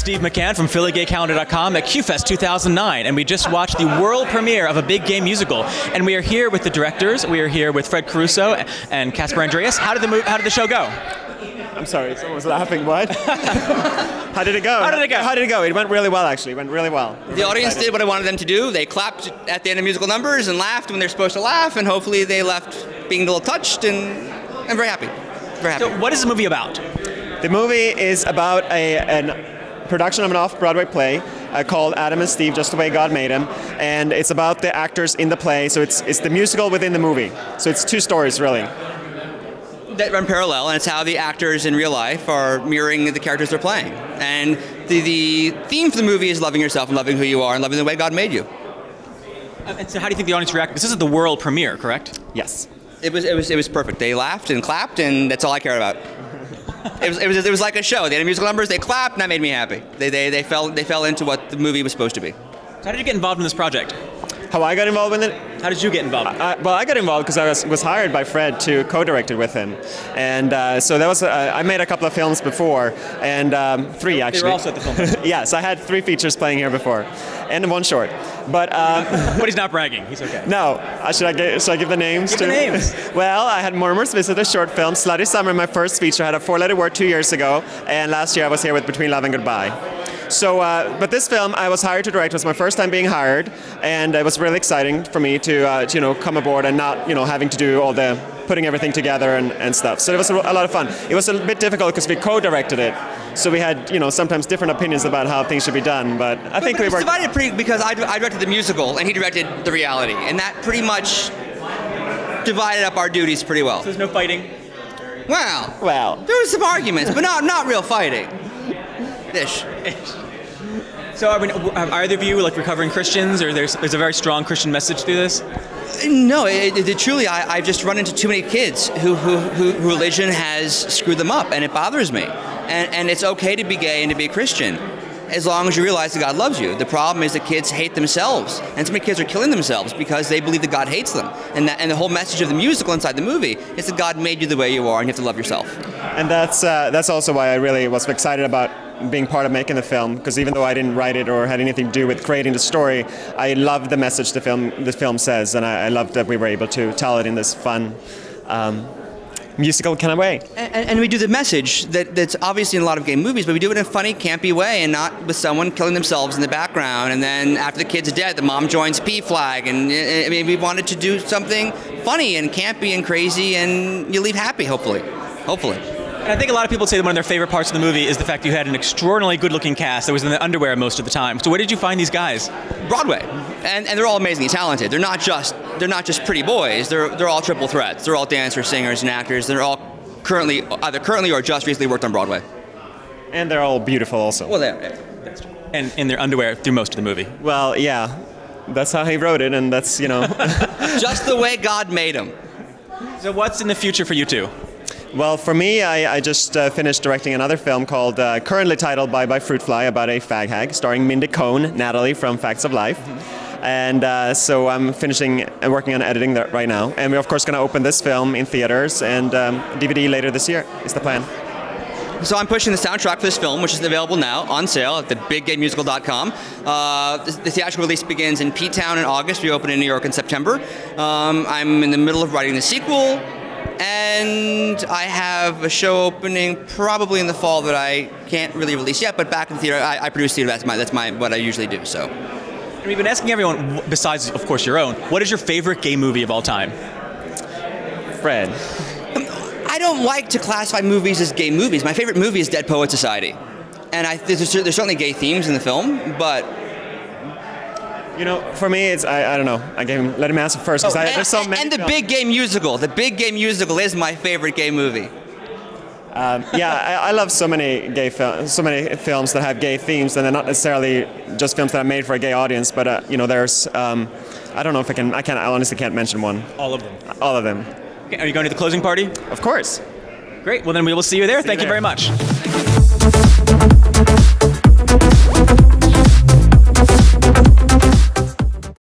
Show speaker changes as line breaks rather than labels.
Steve McCann from PhillyGayCalendar.com at QFest 2009, and we just watched the world premiere of a big game musical. And we are here with the directors. We are here with Fred Caruso and Casper Andreas. How did the show go?
I'm sorry, someone was laughing. What? How did it go?
How did it go?
How did it go? It went really well, actually. It went really well.
The audience did what I wanted them to do. They clapped at the end of musical numbers and laughed when they're supposed to laugh, and hopefully they left being a little touched and very happy. Very happy.
So what is the movie about?
The movie is about a production of an off-Broadway play called Adam and Steve, Just the Way God Made Them, and it's about the actors in the play, so it's the musical within the movie. So it's two stories, really.
That run parallel, and it's how the actors in real life are mirroring the characters they're playing. And the theme for the movie is loving yourself and loving who you are and loving the way God made you.
And so how do you think the audience reacted? This is the world premiere, correct?
Yes.
It was perfect. They laughed and clapped, and that's all I cared about. It was like a show. They had musical numbers, they clapped, and that made me happy. They fell into what the movie was supposed to be.
So how did you get involved in this project?
How I got involved with it?
How did you get involved?
Well, I got involved because I was hired by Fred to co-direct it with him, and so that was I made a couple of films before, and three actually.
They were also at the film festival.
Yes, I had 3 features playing here before, and one short. But
but he's not bragging. He's okay.
No, should I give the names?
Give the names.
Well, I had Murmurs Visit, a short film. Slutty Summer, my first feature. I had a 4-letter word 2 years ago, and last year I was here with Between Love and Goodbye. So, but this film I was hired to direct. It was my first time being hired, and it was really exciting for me to come aboard and not having to do all the putting everything together and stuff. So it was a lot of fun. It was a bit difficult because we co-directed it, so we had sometimes different opinions about how things should be done. But I think we were
divided because I directed the musical and he directed the reality, and that pretty much divided up our duties pretty well.
So there's no fighting.
Well, there were some arguments, but not real fighting. Ish.
So are either of you like recovering Christians, or there's a very strong Christian message through this?
No, truly, I've just run into too many kids who religion has screwed them up, and it bothers me. And it's okay to be gay and to be a Christian, as long as you realize that God loves you. The problem is that kids hate themselves, and so many kids are killing themselves because they believe that God hates them. And the whole message of the musical inside the movie is that God made you the way you are, and you have to love yourself.
And that's also why I really was excited about being part of making the film, because even though I didn't write it or had anything to do with creating the story, I loved the message the film says, and I loved that we were able to tell it in this fun musical kind of way.
And we do the message that's obviously in a lot of gay movies, but we do it in a funny, campy way, and not with someone killing themselves in the background, and then after the kid's dead, the mom joins P-Flag, and I mean, we wanted to do something funny and campy and crazy, and you leave happy, hopefully.
And I think a lot of people say that one of their favorite parts of the movie is the fact you had an extraordinarily good-looking cast that was in the underwear most of the time. So where did you find these guys?
Broadway, and they're all amazingly talented. They're not just pretty boys. They're all triple threats. They're all dancers, singers, and actors. They're all either currently or just recently worked on Broadway.
And they're all beautiful also.
Well, they're.
And in their underwear through most of the movie.
Well, yeah, that's how he wrote it, and that's
Just the way God made them.
So what's in the future for you two?
Well, for me, I just finished directing another film called, currently titled Bye Bye Fruit Fly, about a fag hag, starring Mindy Cohn, Natalie from Facts of Life. And so I'm finishing and working on editing that right now. And we're, of course, going to open this film in theaters and DVD later this year is the plan.
So I'm pushing the soundtrack for this film, which is available now on sale at thebiggamemusical.com. The theatrical release begins in P-Town in August. We open in New York in September. I'm in the middle of writing the sequel. And I have a show opening probably in the fall that I can't really release yet, but back in the theater, I produce theater. That's what I usually do. So,
and we've been asking everyone, besides of course your own, what is your favorite gay movie of all time?
Fred.
I don't like to classify movies as gay movies. My favorite movie is Dead Poets Society, and there's certainly gay themes in the film, but.
For me, it's I don't know. Let him answer first because there's so many.
And the Big Gay Musical. The Big Gay Musical is my favorite gay movie.
I love so many films that have gay themes, and they're not necessarily just films that are made for a gay audience. But there's I don't know if I honestly can't mention one.
All of them.
All of them.
Okay, are you going to the closing party?
Of course.
Great. Well, then we will see you there. Thank you very much.